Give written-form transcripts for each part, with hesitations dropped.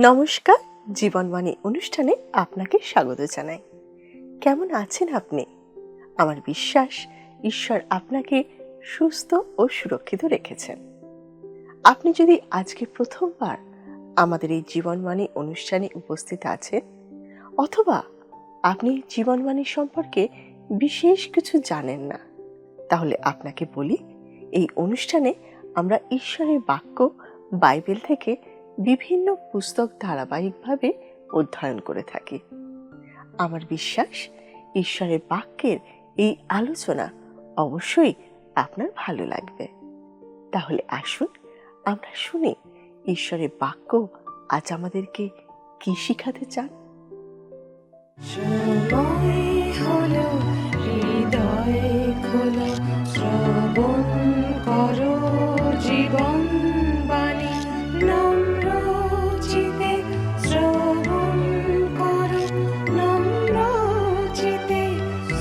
নমস্কার, জীবনবাণী অনুষ্ঠানে আপনাকে স্বাগত জানাই। কেমন আছেন আপনি? আমার বিশ্বাস ঈশ্বর আপনাকে সুস্থ ও সুরক্ষিত রেখেছেন। আপনি যদি আজকে প্রথমবার আমাদের এই জীবনবাণী অনুষ্ঠানে উপস্থিত আছেন, অথবা আপনি জীবনবাণী সম্পর্কে বিশেষ কিছু জানেন না, তাহলে আপনাকে বলি, এই অনুষ্ঠানে আমরা ঈশ্বরের বাক্য বাইবেল থেকে বিভিন্ন পুস্তক ধারাবাহিকভাবে অধ্যয়ন করে থাকি। আমার বিশ্বাস ঈশ্বরের বাক্যের এই আলোচনা অবশ্যই আপনার ভালো লাগবে। তাহলে আসুন আমরা শুনি ঈশ্বরের বাক্য আজ আমাদেরকে কি শিখাতে চান। হৃদয় খোলো, শ্রবণ করো জীবন বাণী, নম্র চিতে শ্রবণ করো, নম্র চিতে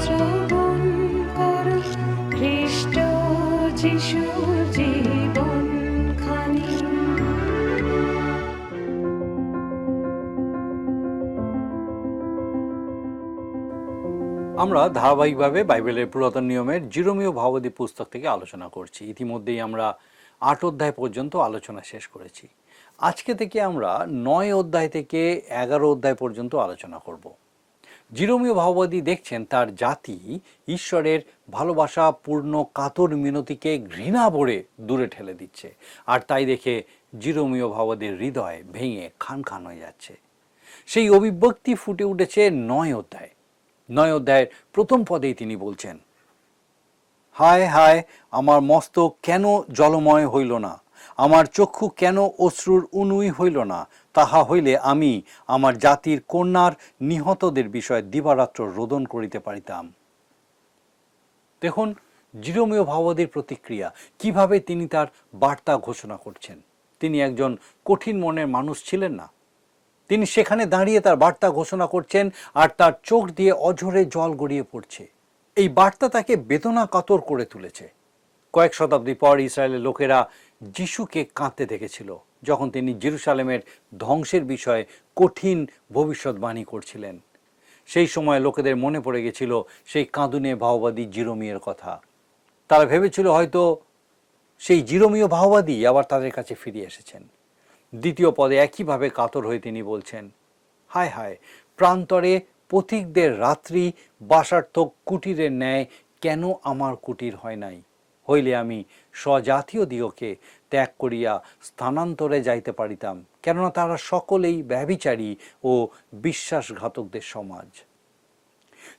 শ্রবণ করো, খ্রিস্ট যিশুর জীবন খানি। আমরা ধারাবাহিকভাবে বাইবেলের পুরাতন নিয়মের জিরোমীয় ভাবাদী পুস্তক থেকে আলোচনা করছি। ইতিমধ্যেই আমরা 8 অধ্যায় পর্যন্ত আলোচনা শেষ করেছি। আজকে থেকে আমরা 9 অধ্যায় থেকে 11 অধ্যায় পর্যন্ত আলোচনা করব। জিরোমীয় ভাববাদী দেখছেন তার জাতি ঈশ্বরের ভালোবাসা পূর্ণ কাতর মিনতিকে ঘৃণা ভরে দূরে ঠেলে দিচ্ছে, আর তাই দেখে জিরোমীয় ভাববাদীর হৃদয় ভেঙে খান খান হয়ে যাচ্ছে। সেই অভিব্যক্তি ফুটে উঠেছে 9 অধ্যায়। 9 অধ্যায়ের প্রথম পদেই তিনি বলছেন, হায় হায়, আমার মস্তক কেন জলময় হইল না, আমার চক্ষু কেন অশ্রুর উনুই হইল না, তাহা হইলে আমি আমার জাতির কন্যার নিহতদের বিষয়ে দিবারাত্র রোদন করিতে পারিতাম। দেখুন জিরোমীয় ভাববাদীর প্রতিক্রিয়া, কিভাবে তিনি তার বার্তা ঘোষণা করছেন। তিনি একজন কঠিন মনের মানুষ ছিলেন না। তিনি সেখানে দাঁড়িয়ে তার বার্তা ঘোষণা করছেন, আর তার চোখ দিয়ে অঝরে জল গড়িয়ে পড়ছে। এই বার্তা তাকে বেদনা কাতর করে তুলেছে। কয়েক শতাব্দী পর ইসরায়েলের লোকেরা যিশুকে কাঁদতে দেখেছিল, যখন তিনি জেরুসালেমের ধ্বংসের বিষয়ে কঠিন ভবিষ্যৎবাণী করছিলেন। সেই সময় লোকেদের মনে পড়ে গেছিল সেই কাঁদুনে ভাববাদী জিরোমীয়ের কথা। তারা ভেবেছিল হয়তো সেই জিরোমীয় ভাববাদী আবার তাদের কাছে ফিরে এসেছেন। দ্বিতীয় পদে একইভাবে কাতর হয়ে তিনি বলছেন, হায় হায়, প্রান্তরে পথিকদের রাত্রি বাসার্থক কুটিরের ন্যায় কেন আমার কুটির হয় নাই, হইলে আমি স্বজাতীয় দিগকে ত্যাগ করিয়া স্থানান্তরে যাইতে পারিতাম, কেননা তারা সকলেই ব্যভিচারী ও বিশ্বাসঘাতকদের সমাজ।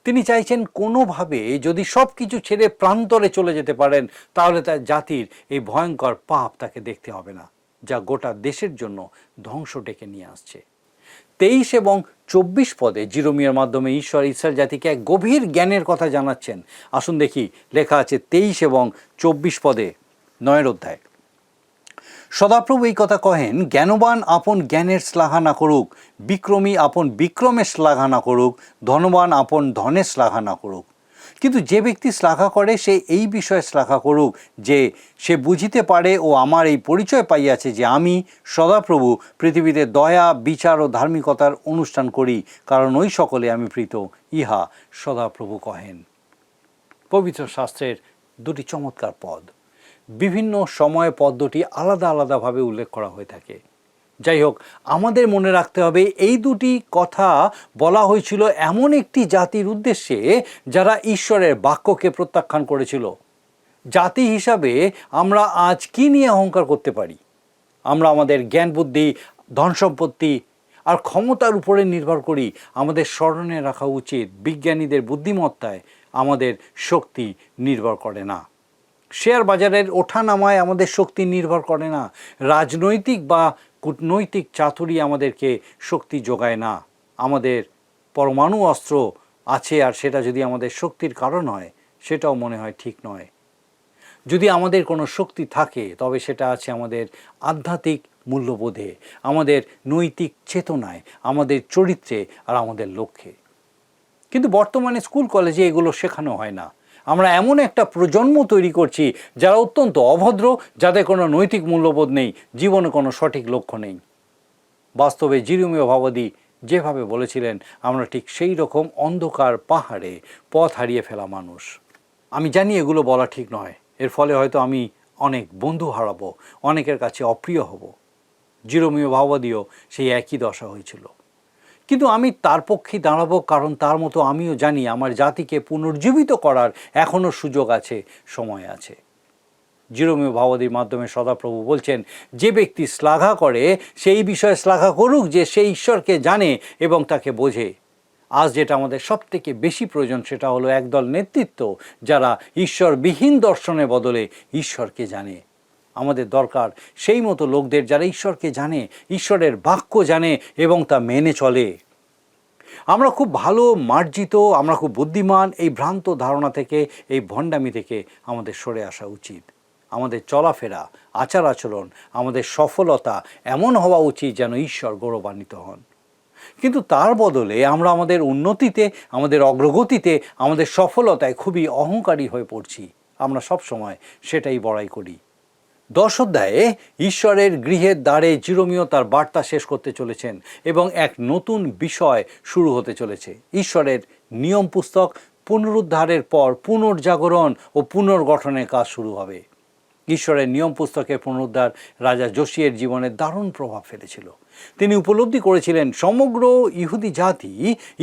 তিনি চাইছেন কোনোভাবে যদি সব কিছু ছেড়ে প্রান্তরে চলে যেতে পারেন, তাহলে তার জাতির এই ভয়ঙ্কর পাপ তাকে দেখতে হবে না, যা গোটা দেশের জন্য ধ্বংস ডেকে নিয়ে আসছে। 23 এবং 24 পদে জিরোমীয়ের মাধ্যমে ঈশ্বর ইসরায়েল জাতিকে এক গভীর জ্ঞানের কথা জানাচ্ছেন। আসুন দেখি, লেখা আছে 23 এবং 24 পদে 9 অধ্যায়। সদাপ্রভু এই কথা কহেন, জ্ঞানবান আপন জ্ঞানের শ্লাঘা না করুক, বিক্রমী আপন বিক্রমের শ্লাঘা না করুক, ধনবান আপন ধনের শ্লাঘা না করুক। কিন্তু যে ব্যক্তি শ্লাঘা করে সে এই বিষয়ে শ্লাঘা করুক যে সে বুঝিতে পারে ও আমার এই পরিচয় পাইয়াছে যে আমি সদাপ্রভু পৃথিবীতে দয়া, বিচার ও ধার্মিকতার অনুষ্ঠান করি, কারণ ওই সকলে আমি প্রীত, ইহা সদাপ্রভু কহেন। পবিত্র শাস্ত্রের দুটি চমৎকার পদ। বিভিন্ন সময়ে পদ্মটি আলাদা আলাদাভাবে উল্লেখ করা হয়ে থাকে। যাই হোক, আমাদের মনে রাখতে হবে এই দুটি কথা বলা হয়েছিল এমন একটি জাতির উদ্দেশ্যে যারা ঈশ্বরের বাক্যকে প্রত্যাখ্যান করেছিল। জাতি হিসাবে আমরা আজ কি নিয়ে অহংকার করতে পারি? আমরা আমাদের জ্ঞান বুদ্ধি, ধন সম্পত্তি আর ক্ষমতার উপরে নির্ভর করি। আমাদের স্মরণে রাখা উচিত, বিজ্ঞানীদের বুদ্ধিমত্তায় আমাদের শক্তি নির্ভর করে না। শেয়ার বাজারের ওঠানামায় আমাদের শক্তি নির্ভর করে না। রাজনৈতিক বা কূটনৈতিক চাতুরি আমাদেরকে শক্তি যোগায় না। আমাদের পরমাণু অস্ত্র আছে, আর সেটা যদি আমাদের শক্তির কারণ হয়, সেটাও মনে হয় ঠিক নয়। যদি আমাদের কোনো শক্তি থাকে, তবে সেটা আছে আমাদের আধ্যাত্মিক মূল্যবোধে, আমাদের নৈতিক চেতনায়, আমাদের চরিত্রে আর আমাদের লক্ষ্যে। কিন্তু বর্তমানে স্কুল কলেজে এগুলো শেখানো হয় না। আমরা এমন একটা প্রজন্ম তৈরি করছি যারা অত্যন্ত অভদ্র, যাদের কোনো নৈতিক মূল্যবোধ নেই, জীবনে কোনো সঠিক লক্ষ্য নেই। বাস্তবে জিরোমীয় ভাবাদী যেভাবে বলেছিলেন, আমরা ঠিক সেই রকম অন্ধকার পাহাড়ে পথ হারিয়ে ফেলা মানুষ। আমি জানি এগুলো বলা ঠিক নয়, এর ফলে হয়তো আমি অনেক বন্ধু হারাবো, অনেকের কাছে অপ্রিয় হব। জিরোমীয় ভাবাদীও সেই একই দশা হয়েছিল, কিন্তু আমি তার পক্ষেই দাঁড়াবো, কারণ তার মতো আমিও জানি আমার জাতিকে পুনর্জীবিত করার এখনও সুযোগ আছে, সময় আছে। জিরোমীয় ভাবাদীর মাধ্যমে সদাপ্রভু বলছেন, যে ব্যক্তি শ্লাঘা করে সেই বিষয়ে শ্লাঘা করুক যে সে ঈশ্বরকে জানে এবং তাকে বোঝে। আজ যেটা আমাদের সবথেকে বেশি প্রয়োজন সেটা হলো একদল নেতৃত্ব যারা ঈশ্বরবিহীন দর্শনের বদলে ঈশ্বরকে জানে। আমাদের দরকার সেই মতো লোকদের যারা ঈশ্বরকে জানে, ঈশ্বরের বাক্য জানে এবং তা মেনে চলে। আমরা খুব ভালো মার্জিত, আমরা খুব বুদ্ধিমান, এই ভ্রান্ত ধারণা থেকে, এই ভণ্ডামি থেকে আমাদের সরে আসা উচিত। আমাদের চলাফেরা, আচার আচরণ, আমাদের সফলতা এমন হওয়া উচিত যেন ঈশ্বর গৌরবান্বিত হন। কিন্তু তার বদলে আমরা আমাদের উন্নতিতে, আমাদের অগ্রগতিতে, আমাদের সফলতায় খুবই অহংকারী হয়ে পড়ছি। আমরা সব সময় সেটাই বড়াই করি। 10 অধ্যায়ে ঈশ্বরের গৃহের দ্বারে জিরোমীয় তার বার্তা শেষ করতে চলেছেন এবং এক নতুন বিষয় শুরু হতে চলেছে। ঈশ্বরের নিয়ম পুস্তক পুনরুদ্ধারের পর পুনর্জাগরণ ও পুনর্গঠনের কাজ শুরু হবে। ঈশ্বরের নিয়ম পুস্তকের পুনরুদ্ধার রাজা যোশিয়ের জীবনে দারুণ প্রভাব ফেলেছিল। তিনি উপলব্ধি করেছিলেন সমগ্র ইহুদি জাতি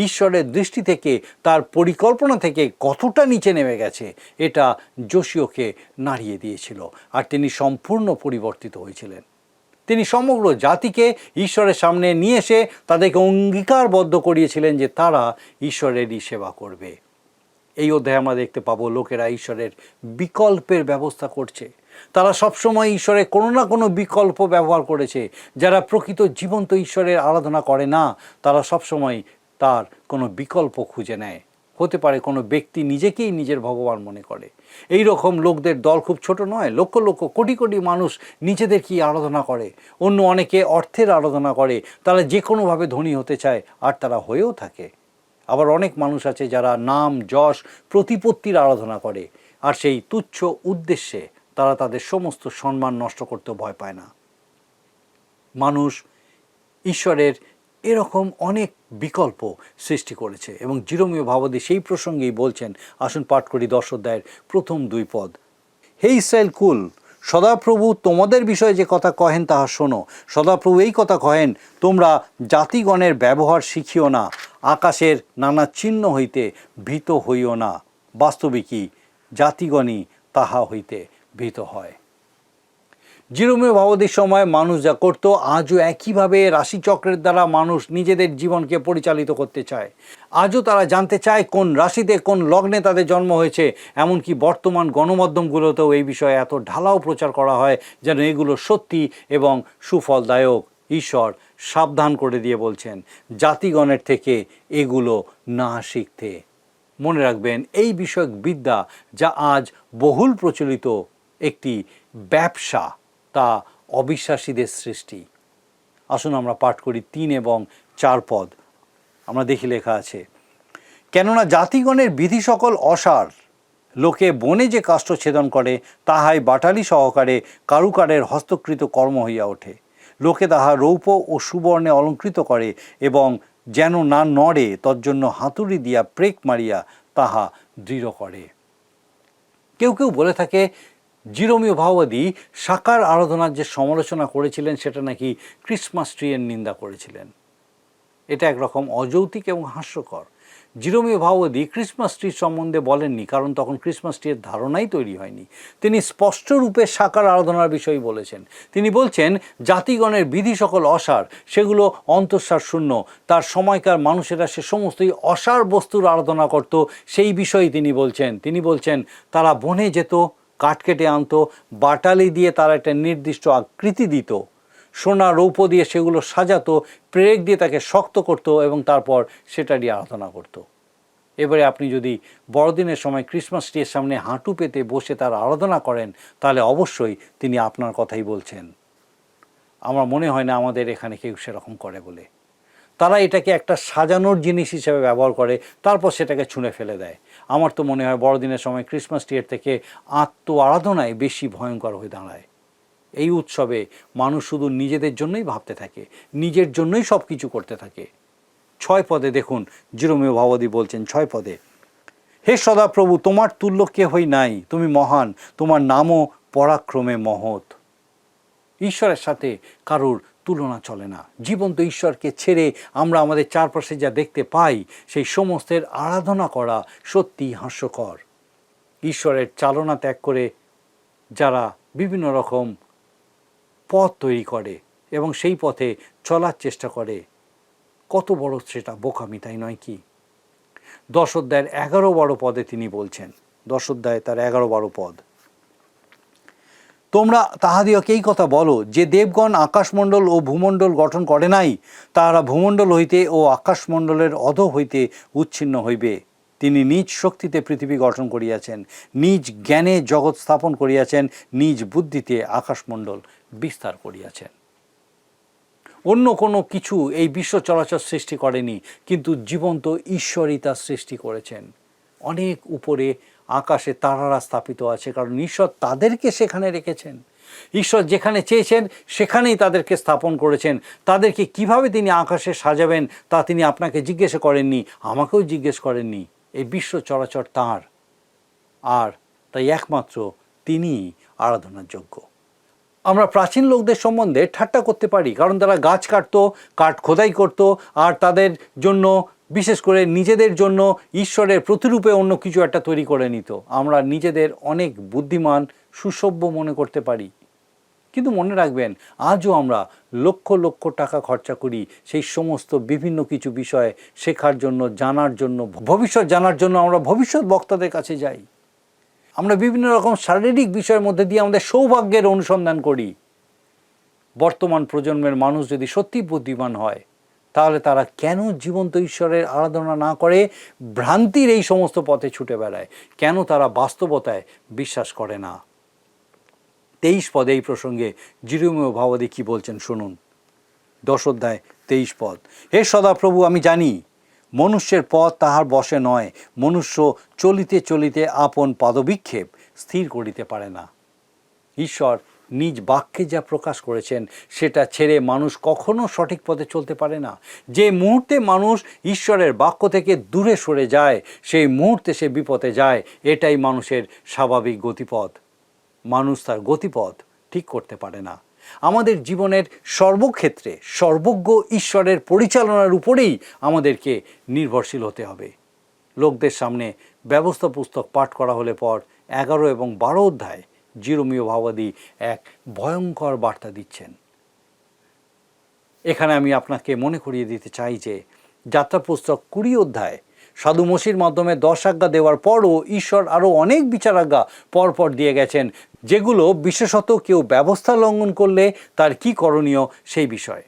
ঈশ্বরের দৃষ্টি থেকে, তার পরিকল্পনা থেকে কতটা নিচে নেমে গেছে। এটা যোশিয়াকে নাড়িয়ে দিয়েছিল, আর তিনি সম্পূর্ণ পরিবর্তিত হয়েছিলেন। তিনি সমগ্র জাতিকে ঈশ্বরের সামনে নিয়ে এসে তাদেরকে অঙ্গীকারবদ্ধ করিয়েছিলেন যে তারা ঈশ্বরেরই সেবা করবে। এই অধ্যায়ে আমরা দেখতে পাবো লোকেরা ঈশ্বরের বিকল্পের ব্যবস্থা করছে। তারা সবসময় ঈশ্বরের কোনো না কোনো বিকল্প ব্যবহার করেছে। যারা প্রকৃত জীবন্ত ঈশ্বরের আরাধনা করে না, তারা সবসময় তার কোনো বিকল্প খুঁজে নেয়। হতে পারে কোনো ব্যক্তি নিজেকেই নিজের ভগবান মনে করে। এই রকম লোকদের দল খুব ছোট নয়, লক্ষ লক্ষ কোটি কোটি মানুষ নিজেদেরকেই আরাধনা করে। অন্য অনেকে অর্থের আরাধনা করে, তারা যে কোনোভাবে ধনী হতে চায়, আর তারা হয়েও থাকে। আবার অনেক মানুষ আছে যারা নাম, যশ, প্রতিপত্তির আরাধনা করে, আর সেই তুচ্ছ উদ্দেশ্যে তারা তাদের সমস্ত সম্মান নষ্ট করতে ভয় পায় না। মানুষ ঈশ্বরের এরকম অনেক বিকল্প সৃষ্টি করেছে এবং জিরোমীয় ভাবাদী সেই প্রসঙ্গেই বলছেন। আসুন পাঠ করি 10 অধ্যায়ের প্রথম 2 পদ। হে ইসরায়েল কুল, সদাপ্রভু তোমাদের বিষয়ে যে কথা কহেন তাহা শোনো। সদাপ্রভু এই কথা কহেন, তোমরা জাতিগণের ব্যবহার শিখিও না, আকাশের নানা চিহ্ন হইতে ভীত হইও না। বাস্তবিকই জাতিগণই তাহা হইতে ভীত হয়। জিরোমীয় ভাবাদীর সময় মানুষ যা করত, আজও একইভাবে রাশিচক্রের দ্বারা মানুষ নিজেদের জীবনকে পরিচালিত করতে চায়। আজও তারা জানতে চায় কোন রাশিতে, কোন লগ্নে তাদের জন্ম হয়েছে। এমনকি বর্তমান গণমাধ্যমগুলোতেও এই বিষয়ে এত ঢালাও প্রচার করা হয় যেন এগুলো সত্যি এবং সুফলদায়ক। ঈশ্বর সাবধান করে দিয়ে বলছেন জাতিগণের থেকে এগুলো না শিখতে। মনে রাখবেন, এই বিষয়ক বিদ্যা যা আজ বহুল প্রচলিত একটি ব্যবসা, তা অবিশ্বাসীদের সৃষ্টি। আসুন আমরা পাঠ করি 3 এবং 4 পদ। আমরা দেখি লেখা আছে, কেননা জাতিগণের বিধি সকল অসার, লোকে বনে যে কাষ্ঠ ছেদন করে তাহাই বাটালি সহকারে কারুকারের হস্তকৃত কর্ম হইয়া ওঠে। লোকে তাহা রৌপ্য ও সুবর্ণে অলঙ্কৃত করে এবং যেন না নড়ে তজ্জন্য হাতুড়ি দিয়া প্রেক মারিয়া তাহা দৃঢ় করে। কেউ কেউ বলে থাকে জিরোমীয় ভাবাদী সাকার আরাধনার যে সমালোচনা করেছিলেন সেটা নাকি ক্রিসমাস ট্রিয়ের নিন্দা করেছিলেন। এটা একরকম অযৌক্তিক এবং হাস্যকর। জিরোমীয় ভাবাদী ক্রিসমাস ট্রি সম্বন্ধে বলেননি, কারণ তখন ক্রিসমাস ট্রির ধারণাই তৈরি হয়নি। তিনি স্পষ্টরূপে সাকার আরাধনার বিষয় বলেছেন। তিনি বলছেন জাতিগণের বিধি সকল অসার, সেগুলো অন্তঃসার শূন্য। তার সময়কার মানুষেরা সে সমস্তই অসার বস্তুর আরাধনা করত, সেই বিষয়ে তিনি বলছেন। তিনি বলছেন তারা বনে যেত, কাঠ কেটে আনতো, বাটালি দিয়ে তারা একটা নির্দিষ্ট আকৃতি দিত, সোনা রৌপ্য দিয়ে সেগুলো সাজাতো, প্রেরক দিয়ে তাকে শক্ত করত এবং তারপর সেটারই আরাধনা করত। এবারে আপনি যদি বড়দিনের সময় ক্রিসমাস ট্রির সামনে হাঁটু পেতে বসে তার আরাধনা করেন, তাহলে অবশ্যই তিনি আপনার কথাই বলছেন। আমার মনে হয় না আমাদের এখানে কেউ সেরকম করে বলে। তারা এটাকে একটা সাজানোর জিনিস হিসেবে ব্যবহার করে, তারপর সেটাকে ছুঁড়ে ফেলে দেয়। আমার তো মনে হয় বড়দিনের সময় ক্রিসমাস ট্রির থেকে আত্ম আরাধনায় বেশি ভয়ঙ্কর হয়ে দাঁড়ায়। এই উৎসবে মানুষ শুধু নিজেদের জন্যই ভাবতে থাকে, নিজের জন্যই সব কিছু করতে থাকে। 6 পদে দেখুন জিরোমীয় ভাবাদী বলছেন 6 পদে, হে সদাপ্রভু, তোমার তুল্য কেহই নাই, তুমি মহান, তোমার নামও পরাক্রমে মহৎ। ঈশ্বরের সাথে কারোর তুলনা চলে না। জীবন্ত ঈশ্বরকে ছেড়ে আমরা আমাদের চারপাশে যা দেখতে পাই সেই সমস্তের আরাধনা করা সত্যি হাস্যকর। ঈশ্বরের চালনা ত্যাগ করে যারা বিভিন্ন রকম পথ তৈরি করে এবং সেই পথে চলার চেষ্টা করে, কত বড় সেটা বোকামি, তাই নয় কি? 10 অধ্যায়ের 11-12 পদে তিনি বলছেন, 10 অধ্যায় তার 11-12 পদ, তোমরা তাহাদিওকে এই কথা বলো যে দেবগণ আকাশমণ্ডল ও ভূমণ্ডল গঠন করে নাই, তাহারা ভূমণ্ডল হইতে ও আকাশমণ্ডলের অধ হইতে উচ্ছিন্ন হইবে। তিনি নিজ শক্তিতে পৃথিবী গঠন করিয়াছেন, নিজ জ্ঞানে জগৎ স্থাপন করিয়াছেন, নিজ বুদ্ধিতে আকাশমণ্ডল বিস্তার করিয়াছেন। অন্য কোনো কিছু এই বিশ্ব চরাচর সৃষ্টি করেনি, কিন্তু জীবন্ত ঈশ্বরই তা সৃষ্টি করেছেন। অনেক উপরে আকাশে তারারা স্থাপিত আছে, কারণ ঈশ্বর তাদেরকে সেখানে রেখেছেন। ঈশ্বর যেখানে চেয়েছেন সেখানেই তাদেরকে স্থাপন করেছেন। তাদেরকে কিভাবে তিনি আকাশে সাজাবেন তা তিনি আপনাকে জিজ্ঞেস করেননি, আমাকেও জিজ্ঞেস করেননি। এই বিশ্ব চরাচর তাঁর, আর তাই একমাত্র তিনিই আরাধনার যোগ্য। আমরা প্রাচীন লোকদের সম্বন্ধে ঠাট্টা করতে পারি, কারণ তারা গাছ কাটতো, কাঠ খোদাই করত, আর তাদের জন্য, বিশেষ করে নিজেদের জন্য ঈশ্বরের প্রতিরূপে অন্য কিছু একটা তৈরি করে নিত। আমরা নিজেদের অনেক বুদ্ধিমান, সুসভ্য মনে করতে পারি, কিন্তু মনে রাখবেন আজও আমরা লক্ষ লক্ষ টাকা খরচা করি সেই সমস্ত বিভিন্ন কিছু বিষয়ে শেখার জন্য, জানার জন্য, ভবিষ্যৎ জানার জন্য আমরা ভবিষ্যৎ বক্তাদের কাছে যাই। আমরা বিভিন্ন রকম শারীরিক বিষয়ের মধ্যে দিয়ে আমাদের সৌভাগ্যের অনুসন্ধান করি। বর্তমান প্রজন্মের মানুষ যদি সত্যি বুদ্ধিমান হয়, তাহলে তারা কেন জীবন্ত ঈশ্বরের আরাধনা না করে ভ্রান্তির এই সমস্ত পথে ছুটে বেড়ায়? কেন তারা বাস্তবতায় বিশ্বাস করে না? 23 পদে এই প্রসঙ্গে জিরোমীয় ভাবাদী কি বলছেন শুনুন। 10 অধ্যায় 23 পদ, হে সদাপ্রভু, আমি জানি মনুষ্যের পথ তাহার বশে নয়, মনুষ্য চলিতে চলিতে আপন পাদবিক্ষেপ স্থির করিতে পারে না। ঈশ্বর নিজ বাক্যে যা প্রকাশ করেছেন সেটা ছেড়ে মানুষ কখনো সঠিক পথে চলতে পারে না। যে মুহূর্তে মানুষ ঈশ্বরের বাক্য থেকে দূরে সরে যায়, সেই মুহূর্তে সে বিপথে যায়। এটাই মানুষের স্বাভাবিক গতিপথ। মানুষ তার গতিপথ ঠিক করতে পারে না। আমাদের জীবনের সর্বক্ষেত্রে সর্বজ্ঞ ঈশ্বরের পরিচালনার উপরেই আমাদেরকে নির্ভরশীল হতে হবে। লোকদের সামনে ব্যবস্থা পুস্তক পাঠ করা হলে পর 11 এবং 12 অধ্যায় জিরোমীয় ভাবাদী এক ভয়ঙ্কর বার্তা দিচ্ছেন। এখানে আমি আপনাকে মনে করিয়ে দিতে চাই যে যাত্রা পুস্তক 20 অধ্যায় সাধু মসির মাধ্যমে 10 আজ্ঞা দেওয়ার পরও ঈশ্বর আরও অনেক বিচারাজ্ঞা পরপর দিয়ে গেছেন, যেগুলো বিশেষত কেউ ব্যবস্থা লঙ্ঘন করলে তার কি করণীয় সেই বিষয়।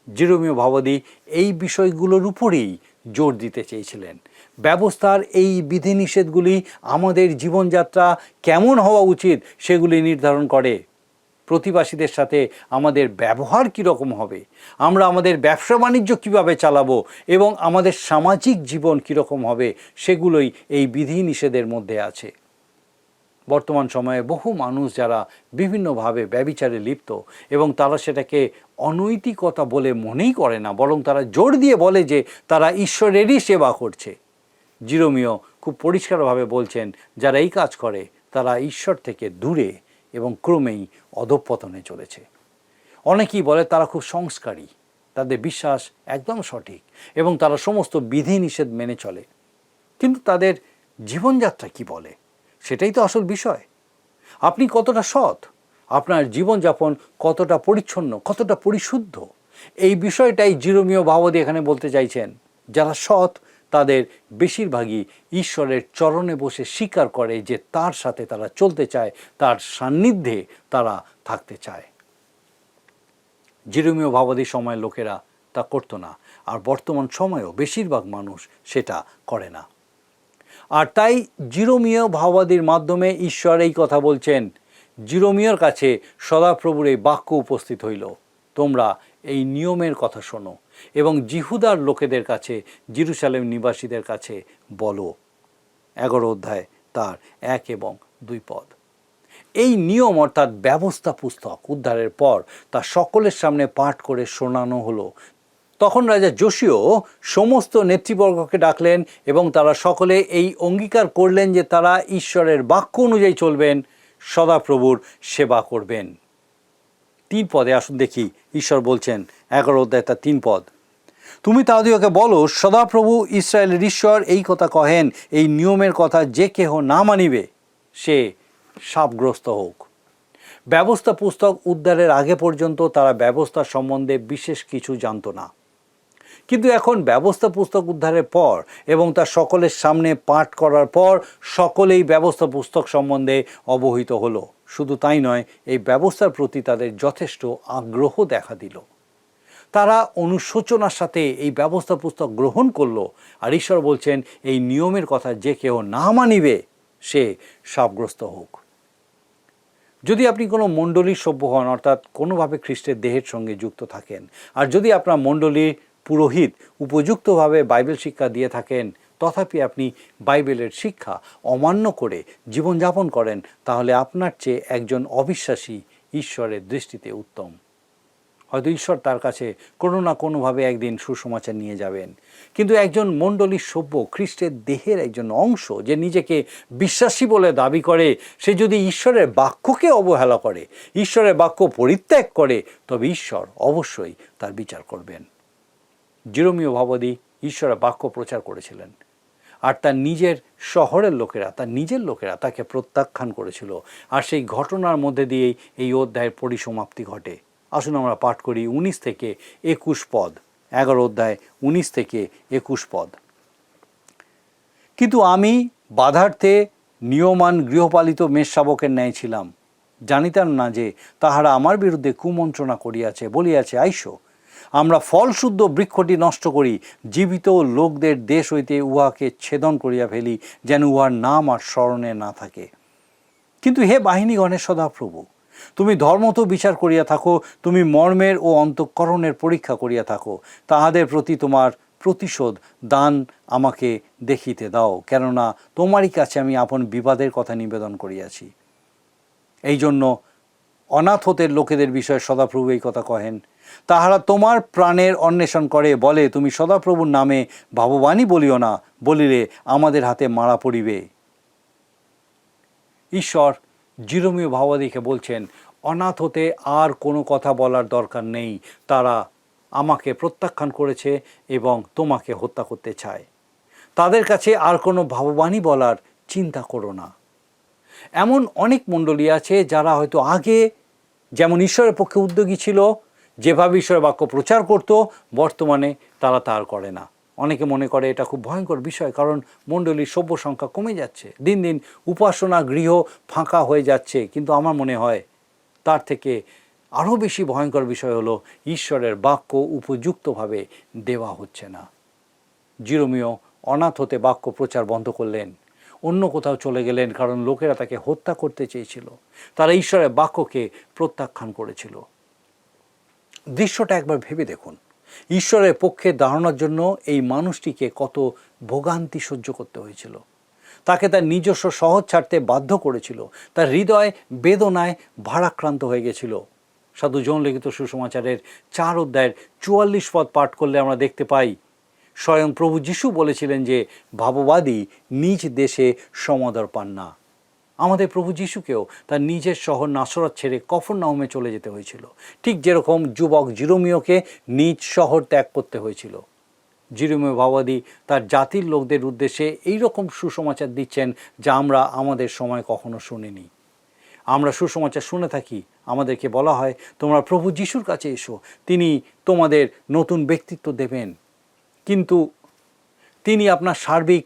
জিরোমীয় ভাবাদী এই বিষয়গুলোর উপরেই জোর দিতে চেয়েছিলেন। ব্যবস্থার এই বিধিনিষেধগুলি আমাদের জীবনযাত্রা কেমন হওয়া উচিত সেগুলি নির্ধারণ করে। প্রতিবাসীদের সাথে আমাদের ব্যবহার কীরকম হবে, আমরা আমাদের ব্যবসা বাণিজ্য কীভাবে চালাবো এবং আমাদের সামাজিক জীবন কীরকম হবে, সেগুলোই এই বিধিনিষেধের মধ্যে আছে। বর্তমান সময়ে বহু মানুষ যারা বিভিন্নভাবে ব্যভিচারে লিপ্ত এবং তারা সেটাকে অনৈতিকতা বলে মনেই করে না, বরং তারা জোর দিয়ে বলে যে তারা ঈশ্বরেরই সেবা করছে। জিরোমীয় খুব পরিষ্কারভাবে বলছেন, যারা এই কাজ করে তারা ঈশ্বর থেকে দূরে এবং ক্রমেই অধঃপতনে চলেছে। অনেকেই বলে তারা খুব সংস্কারী, তাদের বিশ্বাস একদম সঠিক এবং তারা সমস্ত বিধিনিষেধ মেনে চলে, কিন্তু তাদের জীবনযাত্রা কি বলে সেটাই তো আসল বিষয়। আপনি কতটা সৎ, আপনার জীবনযাপন কতটা পরিচ্ছন্ন, কতটা পরিশুদ্ধ, এই বিষয়টাই জিরোমীয় ভাবাদী এখানে বলতে চাইছেন। যারা সৎ তাদের বেশিরভাগই ঈশ্বরের চরণে বসে স্বীকার করে যে তার সাথে তারা চলতে চায়, তার সান্নিধ্যে তারা থাকতে চায়। জিরোমীয় ভাবাদী সময়ের লোকেরা তা করতো না, আর বর্তমান সময়েও বেশিরভাগ মানুষ সেটা করে না। আর তাই জিরোমীয় ভাবাদীর মাধ্যমে ঈশ্বর এই কথা বলছেন। জিরোমীয়র কাছে সদাপ্রভুর এই বাক্য উপস্থিত হইল, তোমরা এই নিয়মের কথা শোনো এবং জিহুদার লোকেদের কাছে, জেরুজালেম নিবাসীদের কাছে বলো। 11 অধ্যায় তার 1 এবং 2 পদ। এই নিয়ম অর্থাৎ ব্যবস্থা পুস্তক উদ্ধারের পর তা সকলের সামনে পাঠ করে শোনানো হলো। তখন রাজা যোশীয় সমস্ত নেতৃবর্গকে ডাকলেন এবং তারা সকলে এই অঙ্গীকার করলেন যে তারা ঈশ্বরের বাক্য অনুযায়ী চলবেন, সদাপ্রভুর সেবা করবেন। 3 পদে আসুন দেখি ঈশ্বর বলছেন, 11 অধ্যায় তার 3 পদ। তুমি তাহাদিওকে বলো, সদাপ্রভু ইসরায়েলের ঈশ্বর এই কথা কহেন, এই নিয়মের কথা যে কেহ না মানিবে সে শাপগ্রস্ত হোক। ব্যবস্থা পুস্তক উদ্ধারের আগে পর্যন্ত তারা ব্যবস্থা সম্বন্ধে বিশেষ কিছু জানত না, কিন্তু এখন ব্যবস্থা পুস্তক উদ্ধারের পর এবং তা সকলের সামনে পাঠ করার পর সকলেই ব্যবস্থা পুস্তক সম্বন্ধে অবহিত হলো। শুধু তাই নয়, এই ব্যবস্থার প্রতি তাদের যথেষ্ট আগ্রহ দেখা দিল। তারা অনুশোচনার সাথে এই ব্যবস্থা পুস্তক গ্রহণ করলো। আর ঈশ্বর বলছেন, এই নিয়মের কথা যে কেউ না মানিবে সে শাপগ্রস্ত হোক। যদি আপনি কোনো মণ্ডলীর সভ্য হন, অর্থাৎ কোনোভাবে খ্রিস্টের দেহের সঙ্গে যুক্ত থাকেন, আর যদি আপনার মণ্ডলীর পুরোহিত উপযুক্তভাবে বাইবেল শিক্ষা দিয়ে থাকেন, তথাপি আপনি বাইবেলের শিক্ষা অমান্য করে জীবনযাপন করেন, তাহলে আপনার চেয়ে একজন অবিশ্বাসী ঈশ্বরের দৃষ্টিতে উত্তম। হয়তো ঈশ্বর তার কাছে কোনো না কোনোভাবে একদিন সুসমাচার নিয়ে যাবেন, কিন্তু একজন মণ্ডলীর সভ্য, খ্রিস্টের দেহের একজন অংশ, যে নিজেকে বিশ্বাসী বলে দাবি করে, সে যদি ঈশ্বরের বাক্যকে অবহেলা করে, ঈশ্বরের বাক্য পরিত্যাগ করে, তবে ঈশ্বর অবশ্যই তার বিচার করবেন। জিরোমীয় ভাববাদী ঈশ্বরের বাক্য প্রচার করেছিলেন, আর তার নিজের শহরের লোকেরা, তার নিজের লোকেরা তাকে প্রত্যাখ্যান করেছিল। আর সেই ঘটনার মধ্যে দিয়েই এই অধ্যায়ের পরিসমাপ্তি ঘটে। আসুন আমরা পাঠ করি 19 থেকে 21 পদ, 11 অধ্যায় 19 থেকে 21 পদ। কিন্তু আমি বাধার্থে নিয়মান গৃহপালিত মেষশাবকের ন্যায় ছিলাম, জানিতাম না যে তাহারা আমার বিরুদ্ধে কুমন্ত্রণা করিয়াছে, বলিয়াছে, আইসো আমরা ফলশুদ্ধ বৃক্ষটি নষ্ট করি, জীবিত লোকদের দেশ হইতে উহাকে ছেদন করিয়া ফেলি, যেন উহার নাম আর স্মরণে না থাকে। কিন্তু হে বাহিনীগণের সদাপ্রভু, তুমি ধর্মত বিচার করিয়া থাকো, তুমি মর্মের ও অন্তঃকরণের পরীক্ষা করিয়া থাকো। তাহাদের প্রতি তোমার প্রতিশোধ দান আমাকে দেখিতে দাও, কেননা তোমারই কাছে আমি আপন বিবাদের কথা নিবেদন করিয়াছি। এই জন্য অনাথদের লোকেদের বিষয়ে সদাপ্রভু এই কথা কহেন, তাহারা তোমার প্রাণের অন্বেষণ করে, বলে, তুমি সদাপ্রভুর নামে ভাববাণী বলিও না, বলিলে আমাদের হাতে মারা পড়িবে। ঈশ্বর জিরোমীয় ভাববাদীকে বলছেন, অনাথ হতে আর কোনো কথা বলার দরকার নেই, তারা আমাকে প্রত্যাখ্যান করেছে এবং তোমাকে হত্যা করতে চায়। তাদের কাছে আর কোনো ভাববাণী বলার চিন্তা করো না। এমন অনেক মণ্ডলী আছে যারা হয়তো আগে যেমন ঈশ্বরের পক্ষে উদ্যোগী ছিল, যেভাবে ঈশ্বরের বাক্য প্রচার করত, বর্তমানে তারা তা আর করে না। অনেকে মনে করে এটা খুব ভয়ঙ্কর বিষয়, কারণ মণ্ডলীর সভ্য সংখ্যা কমে যাচ্ছে, দিন দিন উপাসনা গৃহ ফাঁকা হয়ে যাচ্ছে। কিন্তু আমার মনে হয় তার থেকে আরও বেশি ভয়ঙ্কর বিষয় হলো ঈশ্বরের বাক্য উপযুক্তভাবে দেওয়া হচ্ছে না। জিরোমীয় অনাথ হতে বাক্য প্রচার বন্ধ করলেন, অন্য কোথাও চলে গেলেন, কারণ লোকেরা তাকে হত্যা করতে চেয়েছিল। তারা ঈশ্বরের বাক্যকে প্রত্যাখ্যান করেছিল। দৃশ্যটা একবার ভেবে দেখুন, ঈশ্বরের পক্ষে দাঁড়ানোর জন্য এই মানুষটিকে কত ভোগান্তি সহ্য করতে হয়েছিল। তাকে তার নিজস্ব শহর ছাড়তে বাধ্য করেছিল, তার হৃদয় বেদনায় ভারাক্রান্ত হয়ে গেছিল। সাধু জন লিখিত সুসমাচারের 4 অধ্যায়ের 44 পদ পাঠ করলে আমরা দেখতে পাই, স্বয়ং প্রভু যিশু বলেছিলেন যে ভাববাদী নিজ দেশে সমাদর পান না। আমাদের প্রভু যিশুকেও তার নিজের শহর নাসরত ছেড়ে কফরনাহুমে চলে যেতে হয়েছিল, ঠিক যেরকম যুবক জিরোমীয়কে নিজ শহর ত্যাগ করতে হয়েছিল। জিরোমীয় ভাববাদী তার জাতির লোকদের উদ্দেশ্যে এই রকম সুসমাচার দিচ্ছেন যা আমরা আমাদের সময় কখনো শুনিনি। আমরা সুসমাচার শুনে থাকি, আমাদেরকে বলা হয়, তোমরা প্রভু যিশুর কাছে এসো, তিনি তোমাদের নতুন ব্যক্তিত্ব দেবেন, কিন্তু তিনি আপনার সার্বিক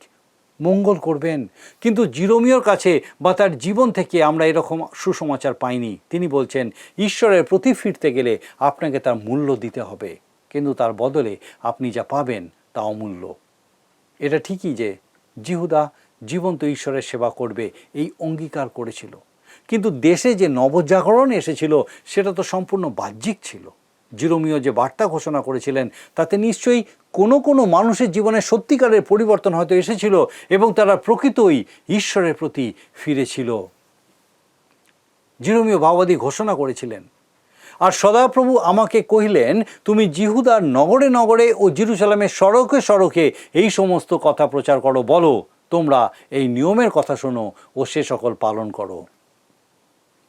মঙ্গল করবেন। কিন্তু জিরোমীয়র কাছে বা তার জীবন থেকে আমরা এরকম সুসমাচার পাইনি। তিনি বলছেন, ঈশ্বরের প্রতি ফিরতে গেলে আপনাকে তার মূল্য দিতে হবে, কিন্তু তার বদলে আপনি যা পাবেন তা অমূল্য। এটা ঠিকই যে জিহুদা জীবন্ত ঈশ্বরের সেবা করবে এই অঙ্গীকার করেছিল, কিন্তু দেশে যে নবজাগরণ এসেছিল সেটা তো সম্পূর্ণ বাহ্যিক ছিল। জিরোমীয় যে বার্তা ঘোষণা করেছিলেন তাতে নিশ্চয়ই কোনো মানুষের জীবনে সত্যিকারের পরিবর্তন হয়তো এসেছিল এবং তারা প্রকৃতই ঈশ্বরের প্রতি ফিরেছিল। জিরোমীয় ভাবাদী ঘোষণা করেছিলেন, আর সদাপ্রভু আমাকে কহিলেন, তুমি জিহুদার নগরে নগরে ও জেরুজালেমের সড়কে সড়কে এই সমস্ত কথা প্রচার করো, বলো তোমরা এই নিয়মের কথা শোনো ও সে সকল পালন করো।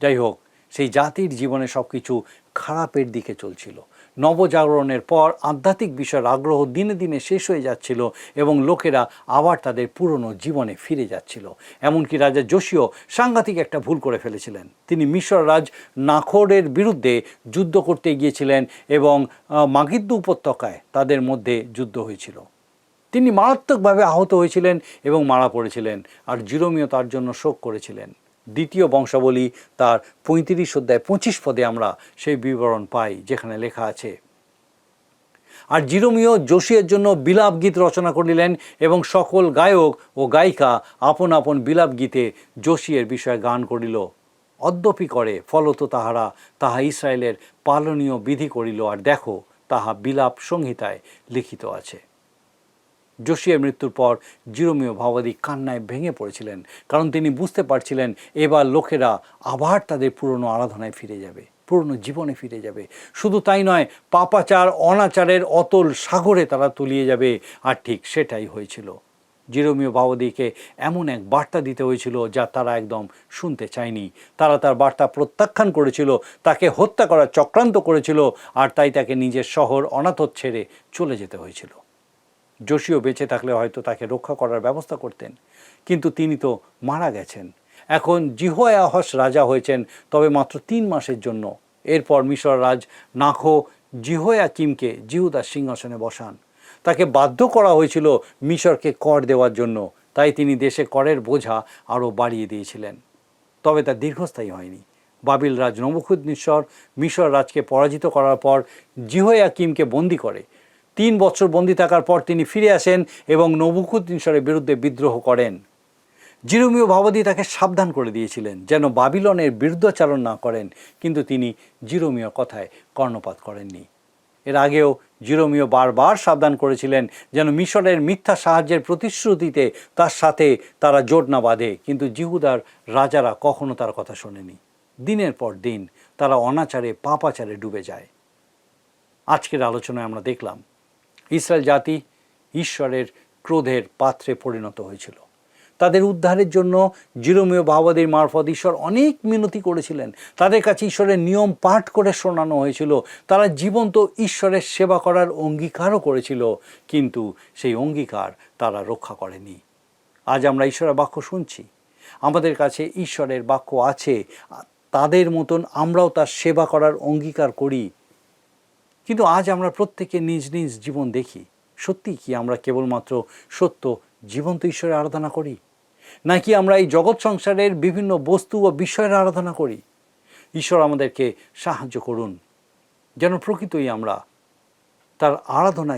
যাই হোক, সেই জাতির জীবনে সব কিছু খারাপের দিকে চলছিল। নবজাগরণের পর আধ্যাত্মিক বিষয়ের আগ্রহ দিনে দিনে শেষ হয়ে যাচ্ছিল এবং লোকেরা আবার তাদের পুরনো জীবনে ফিরে যাচ্ছিল। এমনকি রাজা যোশীয় সাংঘাতিক একটা ভুল করে ফেলেছিলেন। তিনি মিশর রাজ নাখরের বিরুদ্ধে যুদ্ধ করতে গিয়েছিলেন এবং মাগিদ্দু উপত্যকায় তাদের মধ্যে যুদ্ধ হয়েছিল। তিনি মারাত্মকভাবে আহত হয়েছিলেন এবং মারা পড়েছিলেন, আর জিরোমীয় তার জন্য শোক করেছিলেন। দ্বিতীয় বংশাবলী তার 35 অধ্যায় 25 পদে আমরা সেই বিবরণ পাই, যেখানে লেখা আছে, আর জিরোমীয় যোশীয়ের জন্য বিলাপ গীত রচনা করিলেন এবং সকল গায়ক ও গায়িকা আপন আপন বিলাপ গীতে যোশীয়ের বিষয়ে গান করিল। অদ্যপি করে, ফলত তাহারা তাহা ইসরায়েলের পালনীয় বিধি করিল, আর দেখো তাহা বিলাপ সংহিতায় লিখিত আছে। যোশীয়ের মৃত্যুর পর জিরোমীয় ভাবাদী কান্নায় ভেঙে পড়েছিলেন, কারণ তিনি বুঝতে পারছিলেন এবার লোকেরা আবার তাদের পুরনো আরাধনায় ফিরে যাবে, পুরনো জীবনে ফিরে যাবে। শুধু তাই নয়, পাপাচার অনাচারের অতল সাগরে তারা তলিয়ে যাবে। আর ঠিক সেটাই হয়েছিল। জিরোমীয় ভাবাদীকে এমন এক বার্তা দিতে হয়েছিল যা তারা একদম শুনতে চায়নি। তারা তার বার্তা প্রত্যাখ্যান করেছিল, তাকে হত্যা করার চক্রান্ত করেছিল, আর তাই তাকে নিজের শহর অনাথ ছেড়ে চলে যেতে হয়েছিল। যোশীও বেঁচে থাকলে হয়তো তাকে রক্ষা করার ব্যবস্থা করতেন, কিন্তু তিনি তো মারা গেছেন। এখন জিহোয়াহস রাজা হয়েছেন, তবে মাত্র 3 মাসের জন্য। এরপর মিশর রাজ নাখো জিহোয়াকিমকে জিহুদার সিংহাসনে বসান। তাকে বাধ্য করা হয়েছিল মিশরকে কর দেওয়ার জন্য, তাই তিনি দেশে করের বোঝা আরও বাড়িয়ে দিয়েছিলেন। তবে তা দীর্ঘস্থায়ী হয়নি। বাবিল রাজ নবুখুদনেছর মিশর রাজকে পরাজিত করার পর জিহোয়াকিমকে বন্দী করে। 3 বছর বন্দী থাকার পর তিনি ফিরে আসেন এবং নবুখুদনেছরের বিরুদ্ধে বিদ্রোহ করেন। জিরোমীয় ভাবাদী তাকে সাবধান করে দিয়েছিলেন যেন বাবিলনের বিরুদ্ধাচরণ না করেন, কিন্তু তিনি জিরোমীয় কথায় কর্ণপাত করেননি। এর আগেও জিরোমীয় বারবার সাবধান করেছিলেন যেন মিশরের মিথ্যা সাহায্যের প্রতিশ্রুতিতে তার সাথে তারা জোট না বাঁধে, কিন্তু জিহুদার রাজারা কখনো তার কথা শোনেনি। দিনের পর দিন তারা অনাচারে পাপাচারে ডুবে যায়। আজকের আলোচনায় আমরা দেখলাম ইসরায়েল জাতি ঈশ্বরের ক্রোধের পাত্রে পরিণত হয়েছিল। তাদের উদ্ধারের জন্য জিরোমীয় ভাবাদীর মারফত ঈশ্বর অনেক মিনতি করেছিলেন। তাদের কাছে ঈশ্বরের নিয়ম পাঠ করে শোনানো হয়েছিল। তারা জীবন্ত ঈশ্বরের সেবা করার অঙ্গীকারও করেছিল, কিন্তু সেই অঙ্গীকার তারা রক্ষা করেনি। আজ আমরা ঈশ্বরের বাক্য শুনছি, আমাদের কাছে ঈশ্বরের বাক্য আছে, তাদের মতন আমরাও তার সেবা করার অঙ্গীকার করি, কিন্তু আজ আমরা প্রত্যেকে নিজ নিজ জীবন দেখি। সত্যি কি আমরা কেবলমাত্র সত্য জীবন্ত ঈশ্বরের আরাধনা করি, নাকি আমরা এই জগৎ সংসারের বিভিন্ন বস্তু ও বিষয়ের আরাধনা করি? ঈশ্বর আমাদেরকে সাহায্য করুন যেন প্রকৃতই আমরা তার আরাধনা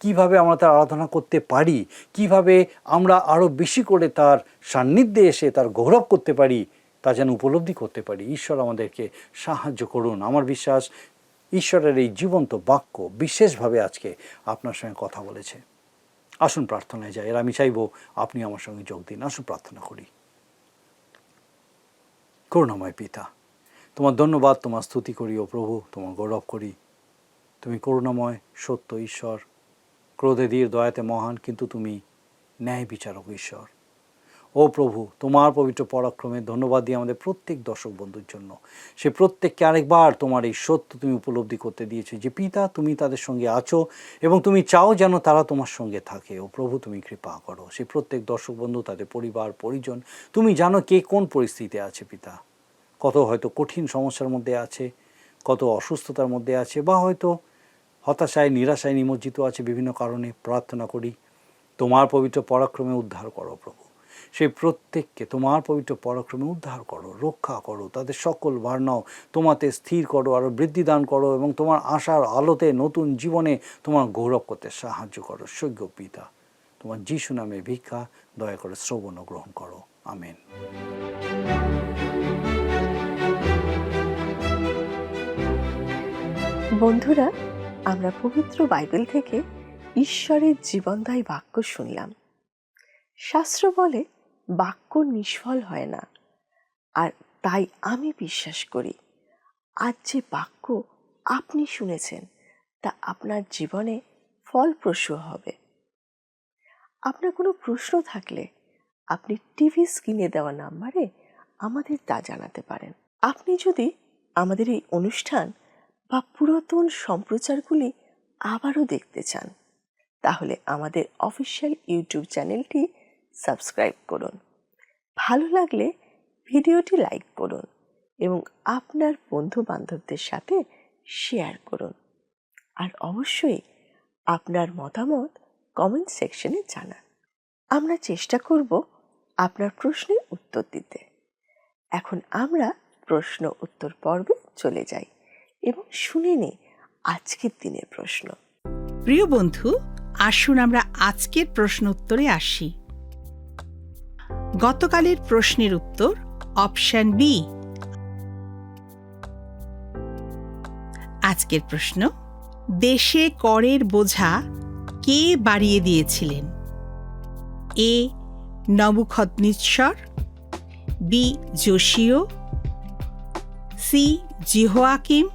কিভাবে আমরা তার আরাধনা করতে পারি, কিভাবে আমরা আরও বেশি করে তার সান্নিধ্যে এসে তার গৌরব করতে পারি, তা যেন উপলব্ধি করতে পারি। ঈশ্বর আমাদেরকে সাহায্য করুন। আমার বিশ্বাস ঈশ্বরের এই জীবন্ত বাক্য বিশেষভাবে আজকে আপনার সঙ্গে কথা বলেছে। আসুন প্রার্থনায় যাই, আর আমি চাইব আপনি আমার সঙ্গে যোগ দিন। আসুন প্রার্থনা করি। করুণাময় পিতা, তোমার ধন্যবাদ, তোমার স্তুতি করি ও প্রভু, তোমার গৌরব করি। তুমি করুণাময়, সত্য ঈশ্বর, ক্রোধে ধীর, দয়াতে মহান, কিন্তু তুমি ন্যায় বিচারক ঈশ্বর। ও প্রভু, তোমার পবিত্র পরাক্রমে ধন্যবাদ দিয়ে আমাদের প্রত্যেক দর্শক বন্ধুর জন্য। সে প্রত্যেককে আরেকবার তোমার এই সত্য তুমি উপলব্ধি করতে দিয়েছো যে পিতা তুমি তাদের সঙ্গে আছো এবং তুমি চাও যেন তারা তোমার সঙ্গে থাকে। ও প্রভু, তুমি কৃপা করো সেই প্রত্যেক দর্শক বন্ধু, তাদের পরিবার পরিজন, তুমি জানো কে কোন পরিস্থিতিতে আছে পিতা। কত হয়তো কঠিন সমস্যার মধ্যে আছে, কত অসুস্থতার মধ্যে আছে, বা হয়তো হতাশায় নিরাশায় নিমজ্জিত আছে বিভিন্ন কারণে। প্রার্থনা করি তোমার পবিত্র পরাক্রমে উদ্ধার করো প্রভু। সেই প্রত্যেককে তোমার পবিত্র পরাক্রমে উদ্ধার করো, রক্ষা করো, তাদের সকল ভার নাও, তোমাতে স্থির করো, আরও বৃদ্ধি দান করো এবং তোমার আশার আলোতে নতুন জীবনে তোমার গৌরব করতে সাহায্য করো। সৈক্য পিতা, তোমার যিশু নামে ভিক্ষা, দয়া করে শ্রবণ ও গ্রহণ করো। আমেন। বন্ধুরা, আমরা পবিত্র বাইবেল থেকে ঈশ্বরের জীবনদায়ী বাক্য শুনলাম। শাস্ত্র বলে বাক্য নিষ্ফল হয় না, আর তাই আমি বিশ্বাস করি আজ যে বাক্য আপনি শুনেছেন তা আপনার জীবনে ফলপ্রসূ হবে। আপনার কোনো প্রশ্ন থাকলে আপনি টিভি স্ক্রিনে দেওয়া নাম্বারে আমাদের তা জানাতে পারেন। আপনি যদি আমাদের এই অনুষ্ঠান বা পুরাতন সম্প্রচারগুলি আবারও দেখতে চান তাহলে আমাদের অফিসিয়াল ইউটিউব চ্যানেলটি সাবস্ক্রাইব করুন। ভালো লাগলে ভিডিওটি লাইক করুন এবং আপনার বন্ধু বান্ধবদের সাথে শেয়ার করুন। আর অবশ্যই আপনার মতামত কমেন্ট সেকশনে জানান। আমরা চেষ্টা করব আপনার প্রশ্নের উত্তর দিতে। এখন আমরা প্রশ্ন উত্তর পর্বে চলে যাই এবং শুনে নিই আজকের দিনের প্রশ্ন। প্রিয় বন্ধু, আসুন আমরা আজকের প্রশ্ন উত্তরে আসি। গতকালের প্রশ্নের উত্তর অপশন বি। আজকের প্রশ্ন, দেশে করের বোঝা কে বাড়িয়ে দিয়েছিলেন? A Nebuchadnezzar, B Josiah, C Jehoiakim,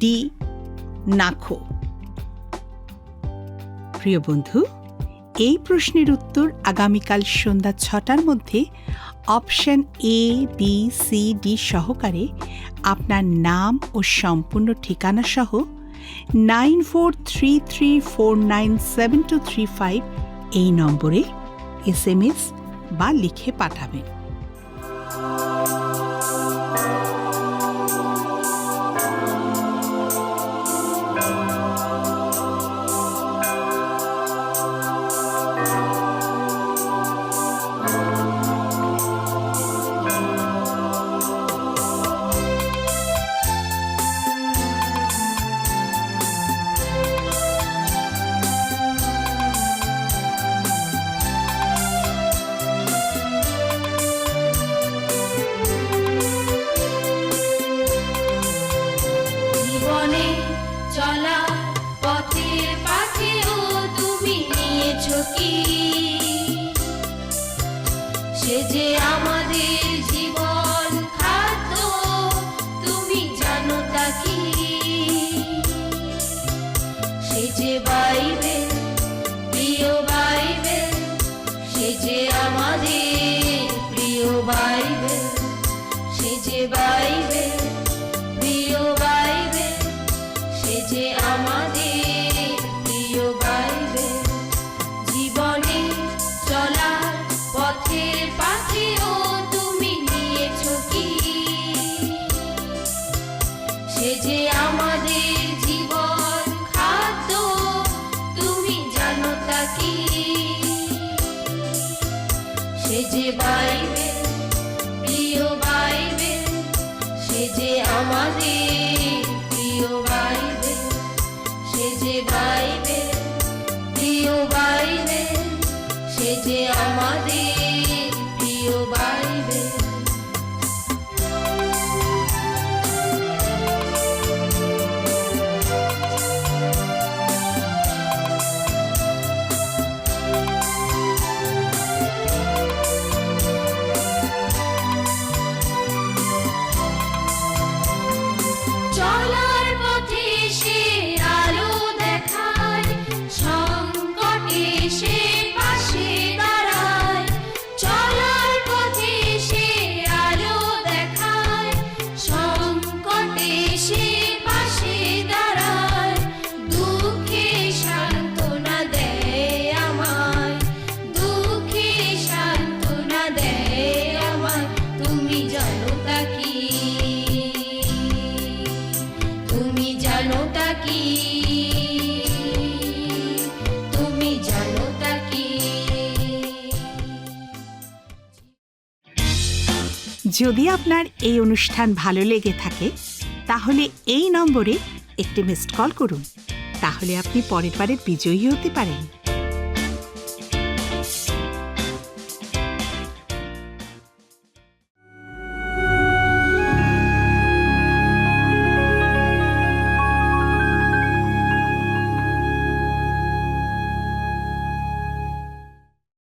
D Necho. প্রিয় বন্ধু, এই প্রশ্নের উত্তর আগামীকাল সন্ধ্যা 6টার মধ্যে option A, B, C, D সহকারে আপনার নাম ও সম্পূর্ণ ঠিকানা সহ 9433497235 এই নম্বরে SMS বা লিখে পাঠাবেন। জীবনে চলা পথের পাশেও তুমি নিয়েছো কি? সে যে আমাদের জীবন খাদ্য, তুমি জানো তা কি? সে যে বাইবেল, প্রিয় বাইবেল, সে যে আমাদের প্রিয় বাইবেল, সে যে বাইবেল, প্রিয় বাইবেল, সে যে আমাদের প্রিয় বাইবেল। জীবনে চলার পথের পাশেও তুমি নিয়েছো কি? সে যে আমাদের জীবন খাদ্য, তুমি জানো তা কি? সে যে বাইবেল, প্রিয় বাইবেল, সে যে আমাদের প্রিয় বাইবেল, সে যে বাইবেল, প্রিয় বাইবেল, সে যে আমাদের প্রিয় বাইবেল। চলার পথে সে আলো দেখায়, সংকটে সে পাশে দাঁড়ায়। চলার পথে সে আলো দেখায়, সংকটে সে পাশে দাঁড়ায়। দুঃখে সান্ত্বনা দেয় আমায়, দুঃখে সান্ত্বনা দেয় আমায়। তুমি জানো তা কি? তুমি জানো তা কি? তুমি জানো তা কি? যদি আপনার এই অনুষ্ঠান ভালো লেগে থাকে তাহলে এই নম্বরে একটি মিসড কল করুন। তাহলে আপনি পরের বারের বিজয়ী হতে পারেন।